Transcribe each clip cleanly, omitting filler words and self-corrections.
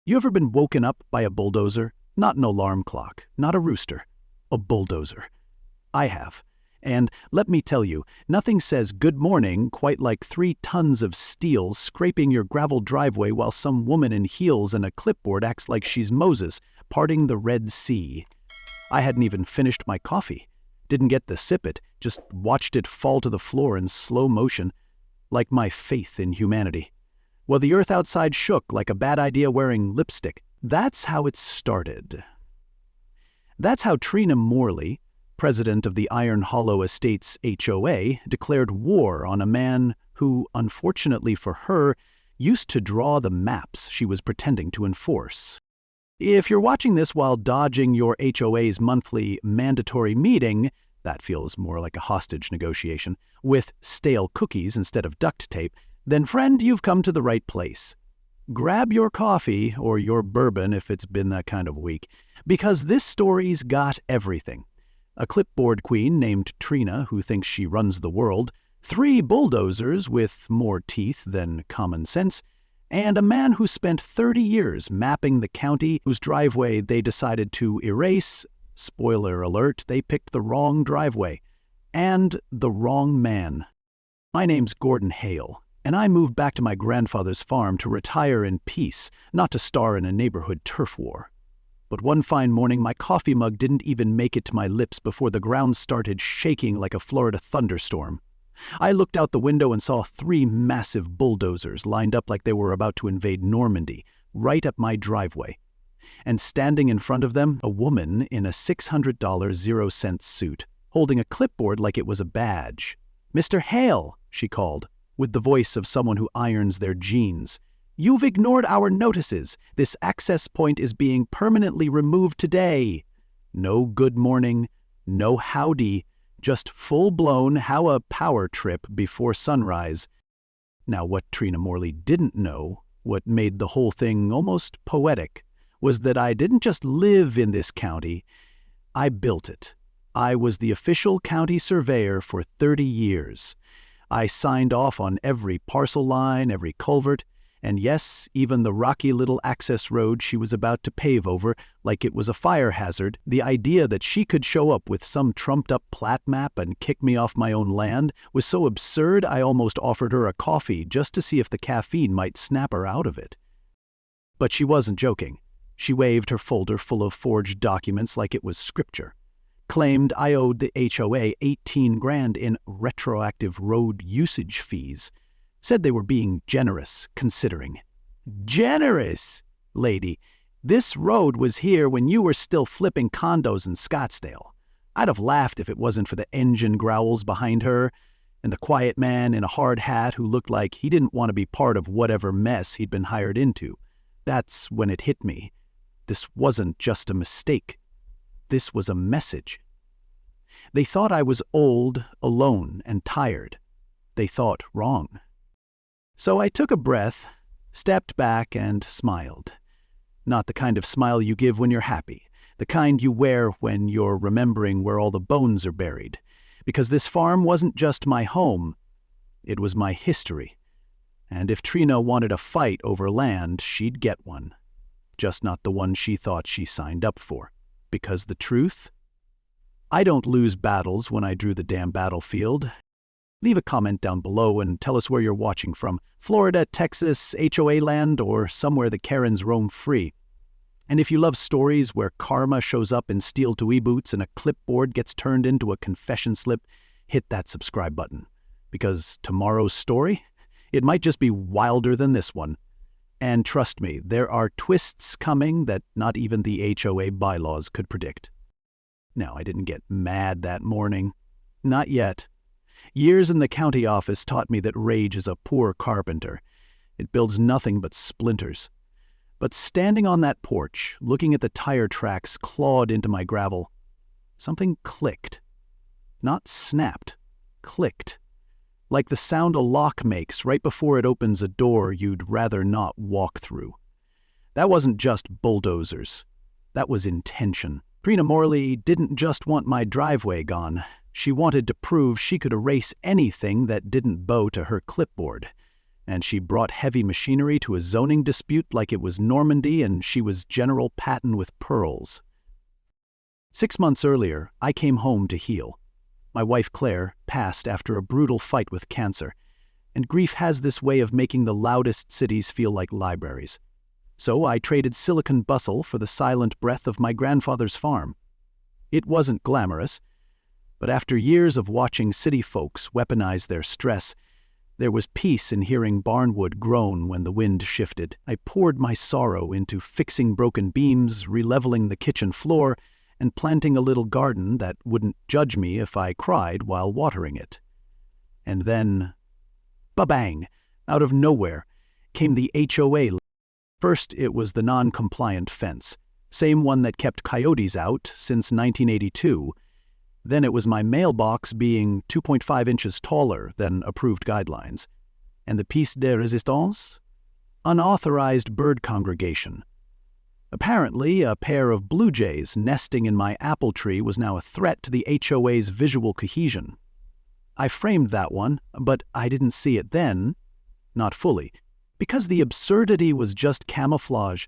You ever been woken up by a bulldozer? Not an alarm clock, not a rooster, a bulldozer. I have. And let me tell you, nothing says good morning quite like 3 tons of steel scraping your gravel driveway while some woman in heels and a clipboard acts like she's Moses, parting the Red Sea. I hadn't even finished my coffee. Didn't get to sip it, just watched it fall to the floor in slow motion, like my faith in humanity. Well, the earth outside shook like a bad idea wearing lipstick. That's how it started. That's how Trina Morley, president of the Iron Hollow Estates HOA, declared war on a man who, unfortunately for her, used to draw the maps she was pretending to enforce. If you're watching this while dodging your HOA's monthly mandatory meeting, that feels more like a hostage negotiation, with stale cookies instead of duct tape, then friend, you've come to the right place. Grab your coffee, or your bourbon if it's been that kind of week, because this story's got everything. A clipboard queen named Trina who thinks she runs the world, 3 bulldozers with more teeth than common sense, and a man who spent 30 years mapping the county whose driveway they decided to erase. Spoiler alert, they picked the wrong driveway. And the wrong man. My name's Gordon Hale, and I moved back to my grandfather's farm to retire in peace, not to star in a neighborhood turf war. But one fine morning, my coffee mug didn't even make it to my lips before the ground started shaking like a Florida thunderstorm. I looked out the window and saw 3 massive bulldozers lined up like they were about to invade Normandy, right up my driveway. And standing in front of them, a woman in a $600 0-cent suit, holding a clipboard like it was a badge. "Mr. Hale," she called, with the voice of someone who irons their jeans. "You've ignored our notices. This access point is being permanently removed today." No good morning, no howdy, just full-blown how a power trip before sunrise. Now what Trina Morley didn't know, what made the whole thing almost poetic, was that I didn't just live in this county, I built it. I was the official county surveyor for 30 years. I signed off on every parcel line, every culvert, and yes, even the rocky little access road she was about to pave over like it was a fire hazard. The idea that she could show up with some trumped-up plat map and kick me off my own land was so absurd I almost offered her a coffee just to see if the caffeine might snap her out of it. But she wasn't joking. She waved her folder full of forged documents like it was scripture. Claimed I owed the HOA 18 grand in retroactive road usage fees. Said they were being generous, considering. Generous? Lady, this road was here when you were still flipping condos in Scottsdale. I'd have laughed if it wasn't for the engine growls behind her, and the quiet man in a hard hat who looked like he didn't want to be part of whatever mess he'd been hired into. That's when it hit me. This wasn't just a mistake. This was a message. They thought I was old, alone, and tired. They thought wrong. So I took a breath, stepped back, and smiled. Not the kind of smile you give when you're happy, the kind you wear when you're remembering where all the bones are buried. Because this farm wasn't just my home, it was my history. And if Trina wanted a fight over land, she'd get one. Just not the one she thought she signed up for. Because the truth? I don't lose battles when I drew the damn battlefield. Leave a comment down below and tell us where you're watching from. Florida, Texas, HOA land, or somewhere the Karens roam free. And if you love stories where karma shows up in steel toe boots and a clipboard gets turned into a confession slip, hit that subscribe button. Because tomorrow's story, it might just be wilder than this one. And trust me, there are twists coming that not even the HOA bylaws could predict. No, I didn't get mad that morning. Not yet. Years in the county office taught me that rage is a poor carpenter. It builds nothing but splinters. But standing on that porch, looking at the tire tracks clawed into my gravel, something clicked. Not snapped, clicked. Like the sound a lock makes right before it opens a door you'd rather not walk through. That wasn't just bulldozers. That was intention. Trina Morley didn't just want my driveway gone. She wanted to prove she could erase anything that didn't bow to her clipboard. And she brought heavy machinery to a zoning dispute like it was Normandy and she was General Patton with pearls. 6 months earlier, I came home to heal. My wife Claire passed after a brutal fight with cancer, and grief has this way of making the loudest cities feel like libraries. So I traded silicon bustle for the silent breath of my grandfather's farm. It wasn't glamorous, but after years of watching city folks weaponize their stress, there was peace in hearing barnwood groan when the wind shifted. I poured my sorrow into fixing broken beams, releveling the kitchen floor, and planting a little garden that wouldn't judge me if I cried while watering it. And then, ba-bang, out of nowhere, came the HOA. First, it was the non-compliant fence, same one that kept coyotes out since 1982. Then it was my mailbox being 2.5 inches taller than approved guidelines. And the piece de résistance? Unauthorized bird congregation. Apparently, a pair of blue jays nesting in my apple tree was now a threat to the HOA's visual cohesion. I framed that one, but I didn't see it then, not fully, because the absurdity was just camouflage.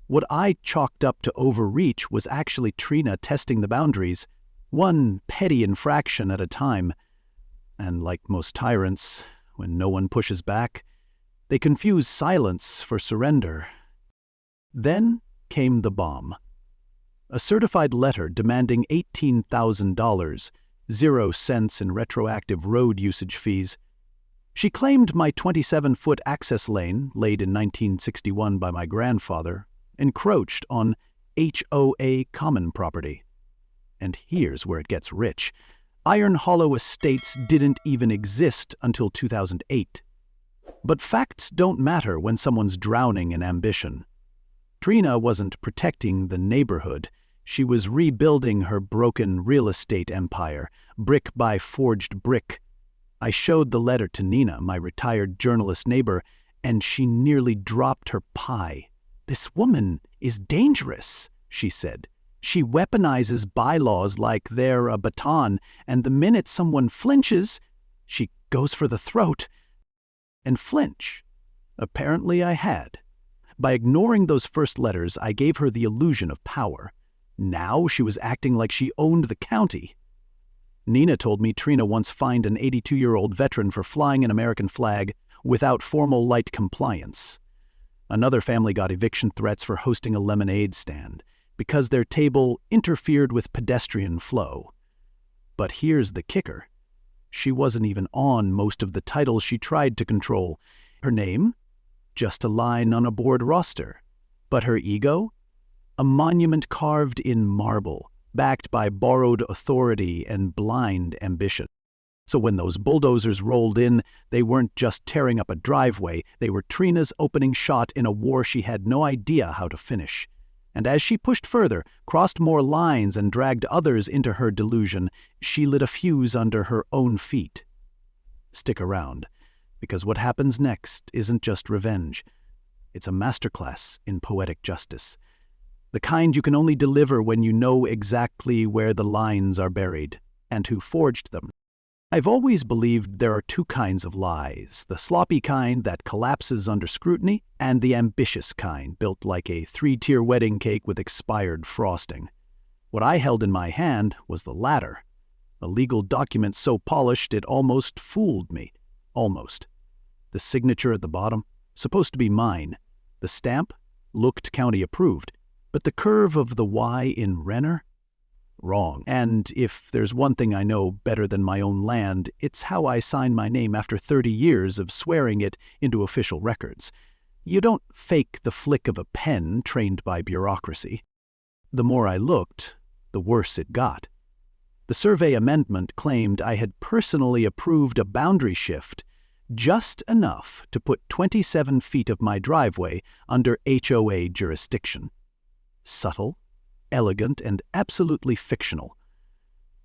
What I chalked up to overreach was actually Trina testing the boundaries, one petty infraction at a time. And like most tyrants, when no one pushes back, they confuse silence for surrender. Then came the bomb. A certified letter demanding $18,000, 0 cents in retroactive road usage fees. She claimed my 27-foot access lane, laid in 1961 by my grandfather, encroached on HOA common property. And here's where it gets rich. Iron Hollow Estates didn't even exist until 2008. But facts don't matter when someone's drowning in ambition. Trina wasn't protecting the neighborhood. She was rebuilding her broken real estate empire, brick by forged brick. I showed the letter to Nina, my retired journalist neighbor, and she nearly dropped her pie. "This woman is dangerous," she said. "She weaponizes bylaws like they're a baton, and the minute someone flinches, she goes for the throat." And flinch. Apparently I had. By ignoring those first letters, I gave her the illusion of power. Now she was acting like she owned the county. Nina told me Trina once fined an 82-year-old veteran for flying an American flag without formal light compliance. Another family got eviction threats for hosting a lemonade stand because their table interfered with pedestrian flow. But here's the kicker. She wasn't even on most of the titles she tried to control. Her name? Just a line on a board roster. But her ego? A monument carved in marble, backed by borrowed authority and blind ambition. So when those bulldozers rolled in, they weren't just tearing up a driveway, they were Trina's opening shot in a war she had no idea how to finish. And as she pushed further, crossed more lines and dragged others into her delusion, she lit a fuse under her own feet. Stick around, because what happens next isn't just revenge. It's a masterclass in poetic justice. The kind you can only deliver when you know exactly where the lines are buried and who forged them. I've always believed there are two kinds of lies, the sloppy kind that collapses under scrutiny and the ambitious kind built like a 3-tier wedding cake with expired frosting. What I held in my hand was the latter, a legal document so polished it almost fooled me. Almost. The signature at the bottom, supposed to be mine. The stamp looked county approved, but the curve of the Y in Renner? Wrong. And if there's one thing I know better than my own land, it's how I sign my name after 30 years of swearing it into official records. You don't fake the flick of a pen trained by bureaucracy. The more I looked, the worse it got. The survey amendment claimed I had personally approved a boundary shift just enough to put 27 feet of my driveway under HOA jurisdiction. Subtle, elegant, and absolutely fictional.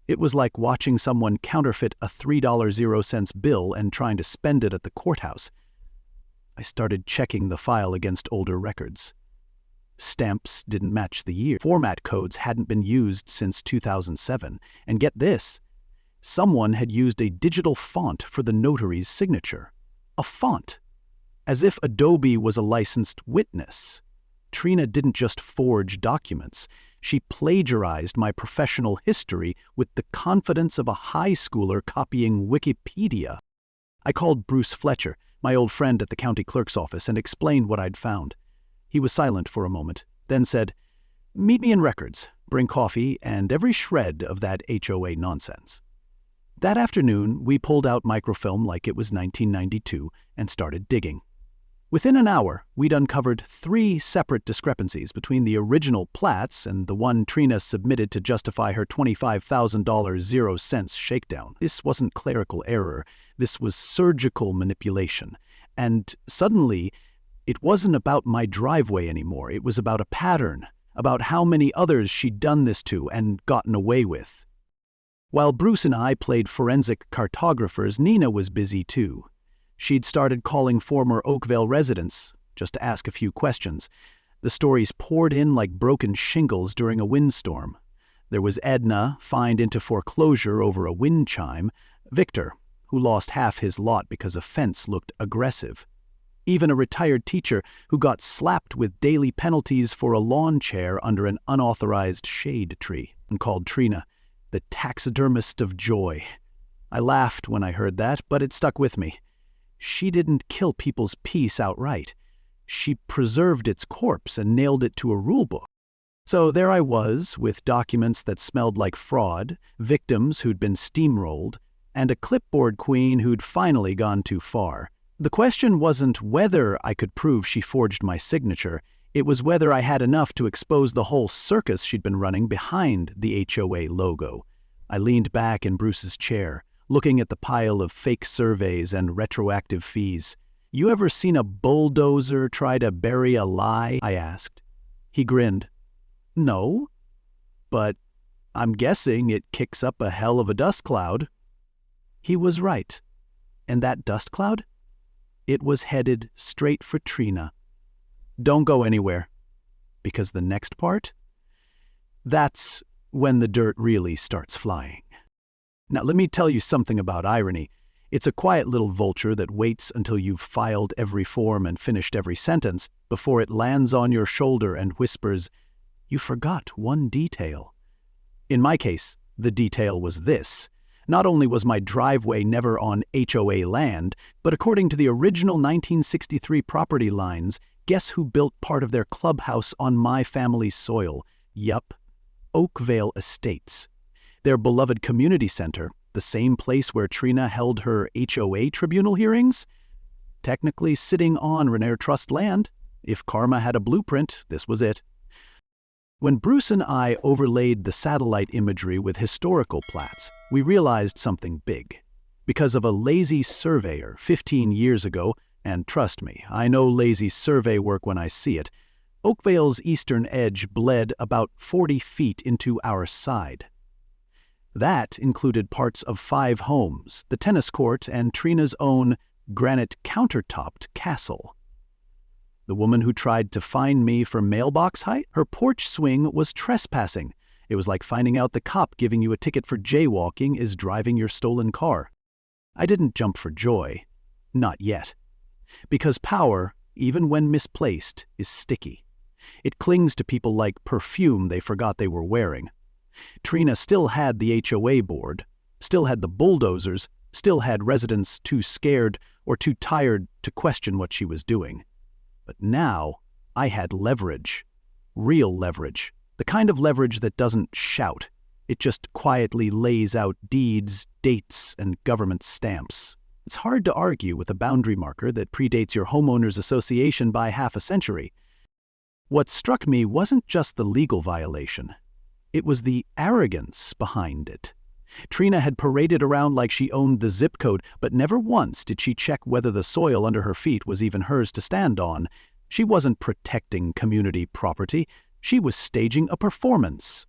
It was like watching someone counterfeit a $3.00 bill and trying to spend it at the courthouse. I started checking the file against older records. Stamps didn't match the year. Format codes hadn't been used since 2007. And get this, someone had used a digital font for the notary's signature. A font. as if Adobe was a licensed witness. Trina didn't just forge documents. She plagiarized my professional history with the confidence of a high schooler copying Wikipedia. I called Bruce Fletcher, my old friend at the county clerk's office, and explained what I'd found. He was silent for a moment, then said, "Meet me in records, bring coffee, and every shred of that HOA nonsense." That afternoon, we pulled out microfilm like it was 1992 and started digging. Within an hour, we'd uncovered 3 separate discrepancies between the original plats and the one Trina submitted to justify her $25,000 0-cents shakedown. This wasn't clerical error. This was surgical manipulation. And suddenly, it wasn't about my driveway anymore. It was about a pattern, about how many others she'd done this to and gotten away with. While Bruce and I played forensic cartographers, Nina was busy too. She'd started calling former Oakvale residents just to ask a few questions. The stories poured in like broken shingles during a windstorm. There was Edna, fined into foreclosure over a wind chime, Victor, who lost half his lot because a fence looked aggressive, even a retired teacher who got slapped with daily penalties for a lawn chair under an unauthorized shade tree, and called Trina the taxidermist of joy. I laughed when I heard that, but it stuck with me. She didn't kill people's peace outright. She preserved its corpse and nailed it to a rulebook. So there I was, with documents that smelled like fraud, victims who'd been steamrolled, and a clipboard queen who'd finally gone too far. The question wasn't whether I could prove she forged my signature. It was whether I had enough to expose the whole circus she'd been running behind the HOA logo. I leaned back in Bruce's chair, looking at the pile of fake surveys and retroactive fees. "You ever seen a bulldozer try to bury a lie?" I asked. He grinned. "No, but I'm guessing it kicks up a hell of a dust cloud." He was right. And that dust cloud? It was headed straight for Trina. Don't go anywhere. Because the next part? That's when the dirt really starts flying. Now, let me tell you something about irony. It's a quiet little vulture that waits until you've filed every form and finished every sentence before it lands on your shoulder and whispers, "You forgot one detail." In my case, the detail was this. Not only was my driveway never on HOA land, but according to the original 1963 property lines, guess who built part of their clubhouse on my family's soil? Yup, Oakvale Estates. Their beloved community center, the same place where Trina held her HOA tribunal hearings, technically sitting on Rainier Trust land. If karma had a blueprint, this was it. When Bruce and I overlaid the satellite imagery with historical plats, we realized something big. Because of a lazy surveyor 15 years ago, and trust me, I know lazy survey work when I see it, Oakvale's eastern edge bled about 40 feet into our side. That included parts of 5 homes, the tennis court, and Trina's own granite countertopped castle. The woman who tried to fine me for mailbox height, her porch swing was trespassing. It was like finding out the cop giving you a ticket for jaywalking is driving your stolen car. I didn't jump for joy. Not yet. Because power, even when misplaced, is sticky. It clings to people like perfume they forgot they were wearing. Trina still had the HOA board, still had the bulldozers, still had residents too scared or too tired to question what she was doing. But now I had leverage. Real leverage. The kind of leverage that doesn't shout. It just quietly lays out deeds, dates, and government stamps. It's hard to argue with a boundary marker that predates your homeowners association by half a century. What struck me wasn't just the legal violation. It was the arrogance behind it. Trina had paraded around like she owned the zip code, but never once did she check whether the soil under her feet was even hers to stand on. She wasn't protecting community property. She was staging a performance.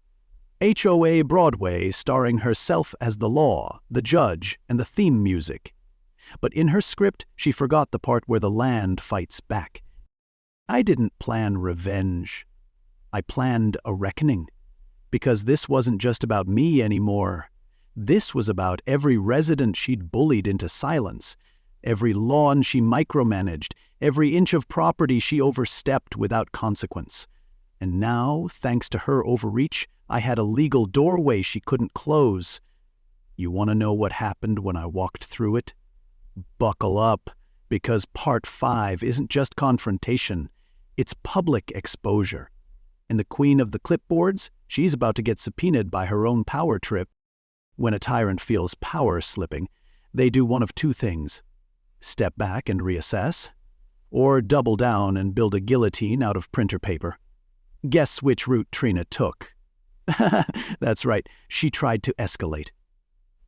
HOA Broadway, starring herself as the law, the judge, and the theme music. But in her script, she forgot the part where the land fights back. I didn't plan revenge. I planned a reckoning. Because this wasn't just about me anymore. This was about every resident she'd bullied into silence. Every lawn she micromanaged, every inch of property she overstepped without consequence. And now, thanks to her overreach, I had a legal doorway she couldn't close. You want to know what happened when I walked through it? Buckle up, because Part 5 isn't just confrontation, it's public exposure. And the queen of the clipboards, she's about to get subpoenaed by her own power trip. When a tyrant feels power slipping, they do one of two things: step back and reassess, or double down and build a guillotine out of printer paper. Guess which route Trina took? That's right, she tried to escalate.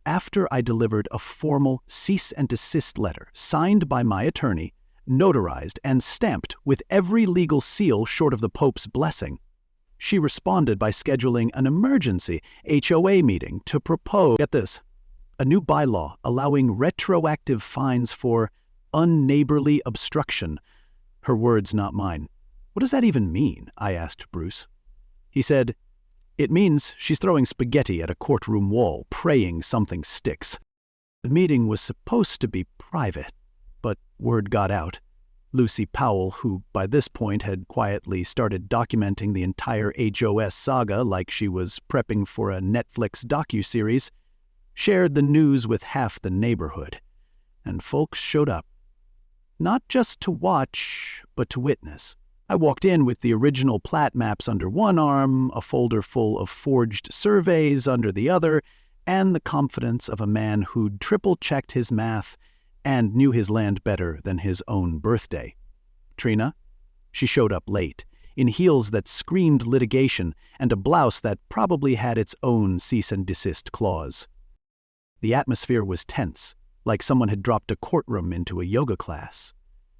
After I delivered a formal cease and desist letter signed by my attorney, notarized and stamped with every legal seal short of the Pope's blessing, she responded by scheduling an emergency HOA meeting to propose, get this, a new bylaw allowing retroactive fines for unneighborly obstruction. Her words, not mine. What does that even mean? I asked Bruce. He said, it means she's throwing spaghetti at a courtroom wall, praying something sticks. The meeting was supposed to be private, but word got out. Lucy Powell, who by this point had quietly started documenting the entire HOS saga like she was prepping for a Netflix docuseries, shared the news with half the neighborhood. And folks showed up. Not just to watch, but to witness. I walked in with the original plat maps under one arm, a folder full of forged surveys under the other, and the confidence of a man who'd triple-checked his math and knew his land better than his own birthday. Trina? She showed up late, in heels that screamed litigation and a blouse that probably had its own cease and desist clause. The atmosphere was tense, like someone had dropped a courtroom into a yoga class.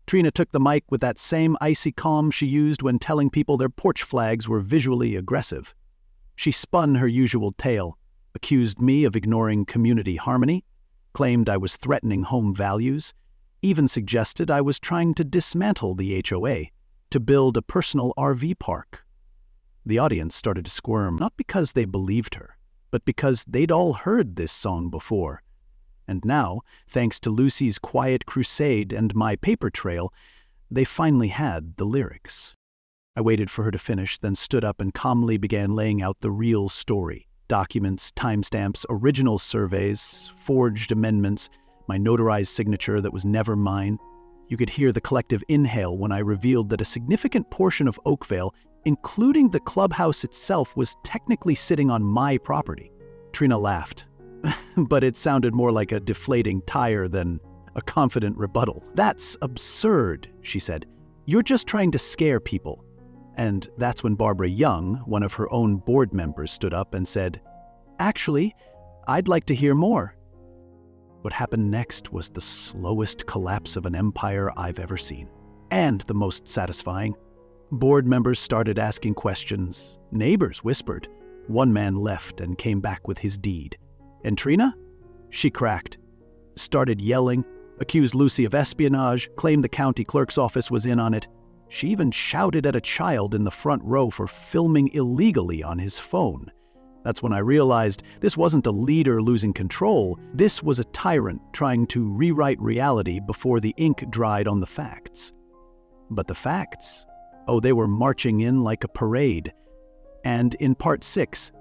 Trina took the mic with that same icy calm she used when telling people their porch flags were visually aggressive. She spun her usual tale, accused me of ignoring community harmony, claimed I was threatening home values, even suggested I was trying to dismantle the HOA to build a personal RV park. The audience started to squirm, not because they believed her, but because they'd all heard this song before. And now, thanks to Lucy's quiet crusade and my paper trail, they finally had the lyrics. I waited for her to finish, then stood up and calmly began laying out the real story. Documents, timestamps, original surveys, forged amendments, my notarized signature that was never mine. You could hear the collective inhale when I revealed that a significant portion of Oakvale, including the clubhouse itself, was technically sitting on my property. Trina laughed, but it sounded more like a deflating tire than a confident rebuttal. That's absurd, she said. You're just trying to scare people. And that's when Barbara Young, one of her own board members, stood up and said, actually, I'd like to hear more. What happened next was the slowest collapse of an empire I've ever seen, and the most satisfying. Board members started asking questions. Neighbors whispered. One man left and came back with his deed. And Trina? She cracked, started yelling, accused Lucy of espionage, claimed the county clerk's office was in on it. She even shouted at a child in the front row for filming illegally on his phone. That's when I realized this wasn't a leader losing control. This was a tyrant trying to rewrite reality before the ink dried on the facts. But the facts? Oh, they were marching in like a parade. And in Part 6,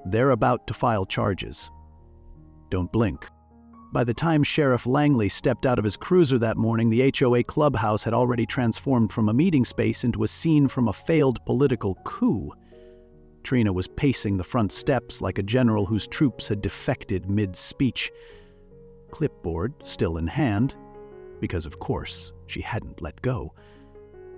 they're about to file charges. Don't blink. By the time Sheriff Langley stepped out of his cruiser that morning, the HOA clubhouse had already transformed from a meeting space into a scene from a failed political coup. Trina was pacing the front steps like a general whose troops had defected mid-speech. Clipboard still in hand, because of course she hadn't let go.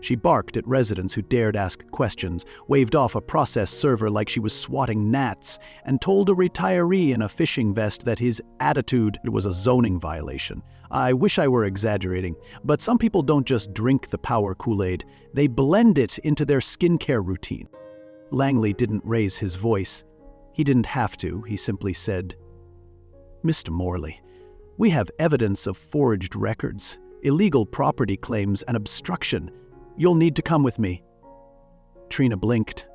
She barked at residents who dared ask questions, waved off a process server like she was swatting gnats, and told a retiree in a fishing vest that his attitude was a zoning violation. I wish I were exaggerating, but some people don't just drink the power Kool-Aid, they blend it into their skincare routine. Langley didn't raise his voice. He didn't have to, he simply said, Mr. Morley, we have evidence of forged records, illegal property claims, and obstruction. You'll need to come with me. Trina blinked,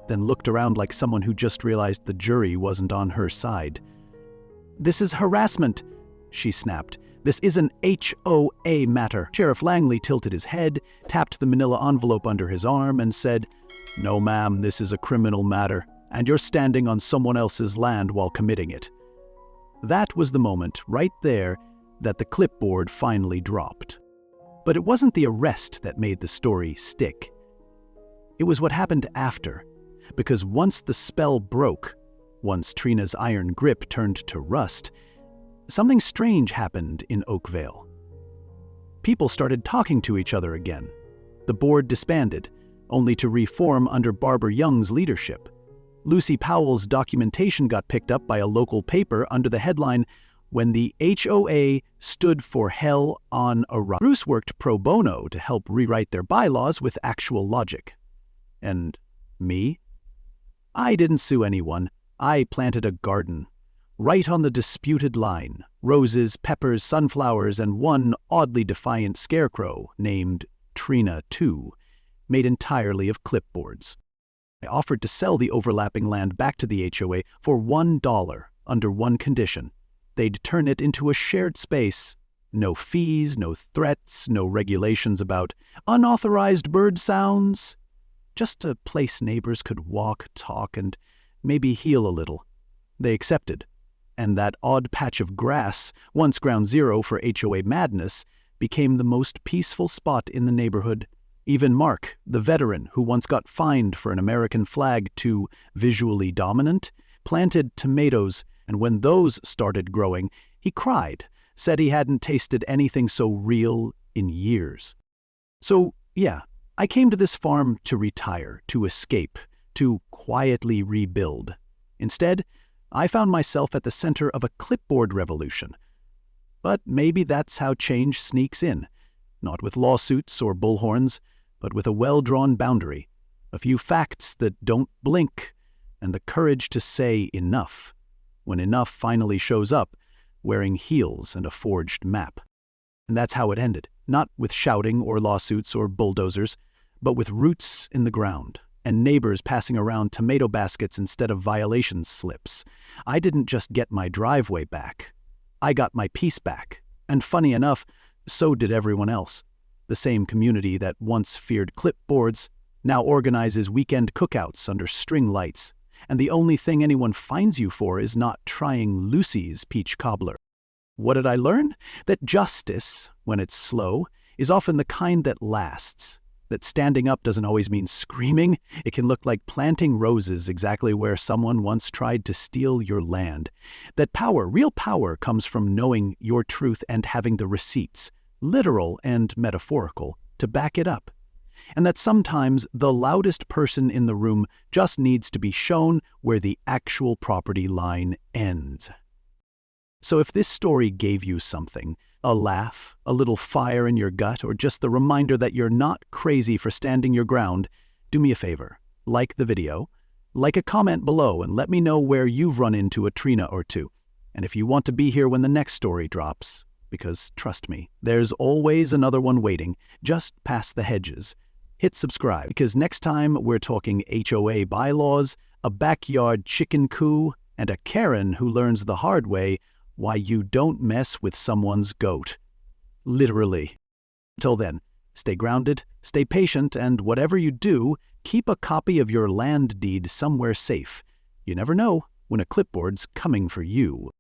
then looked around like someone who just realized the jury wasn't on her side. This is harassment. she snapped. "This is an HOA matter." Sheriff Langley tilted his head, tapped the manila envelope under his arm, and said, "No, ma'am, this is a criminal matter, and you're standing on someone else's land while committing it." That was the moment, right there, that the clipboard finally dropped. But it wasn't the arrest that made the story stick. It was what happened after, because once the spell broke, once Trina's iron grip turned to rust, something strange happened in Oakvale. People started talking to each other again. The board disbanded, only to reform under Barbara Young's leadership. Lucy Powell's documentation got picked up by a local paper under the headline, "When the HOA Stood for Hell on a Rock." Bruce worked pro bono to help rewrite their bylaws with actual logic. And me? I didn't sue anyone. I planted a garden. Right on the disputed line, roses, peppers, sunflowers, and one oddly defiant scarecrow named Trina 2, made entirely of clipboards. I offered to sell the overlapping land back to the HOA for $1 under one condition. They'd turn it into a shared space. No fees, no threats, no regulations about unauthorized bird sounds. Just a place neighbors could walk, talk, and maybe heal a little. They accepted. And that odd patch of grass, once ground zero for HOA madness, became the most peaceful spot in the neighborhood. Even Mark, the veteran who once got fined for an American flag too visually dominant, planted tomatoes, and when those started growing, he cried, said he hadn't tasted anything so real in years. So, yeah, I came to this farm to retire, to escape, to quietly rebuild. Instead, I found myself at the center of a clipboard revolution. But maybe that's how change sneaks in, not with lawsuits or bullhorns, but with a well-drawn boundary, a few facts that don't blink, and the courage to say enough, when enough finally shows up, wearing heels and a forged map. And that's how it ended, not with shouting or lawsuits or bulldozers, but with roots in the ground and neighbors passing around tomato baskets instead of violation slips. I didn't just get my driveway back. I got my peace back. And funny enough, so did everyone else. The same community that once feared clipboards now organizes weekend cookouts under string lights, and the only thing anyone finds you for is not trying Lucy's peach cobbler. What did I learn? That justice, when it's slow, is often the kind that lasts. That standing up doesn't always mean screaming. It can look like planting roses exactly where someone once tried to steal your land. That power, real power, comes from knowing your truth and having the receipts, literal and metaphorical, to back it up. And that sometimes the loudest person in the room just needs to be shown where the actual property line ends. So if this story gave you something, a laugh, a little fire in your gut, or just the reminder that you're not crazy for standing your ground, do me a favor. Like the video, like a comment below, and let me know where you've run into a Trina or two. And if you want to be here when the next story drops, because trust me, there's always another one waiting, just past the hedges. Hit subscribe, because next time we're talking HOA bylaws, a backyard chicken coop, and a Karen who learns the hard way why you don't mess with someone's goat. Literally. Till then, stay grounded, stay patient, and whatever you do, keep a copy of your land deed somewhere safe. You never know when a clipboard's coming for you.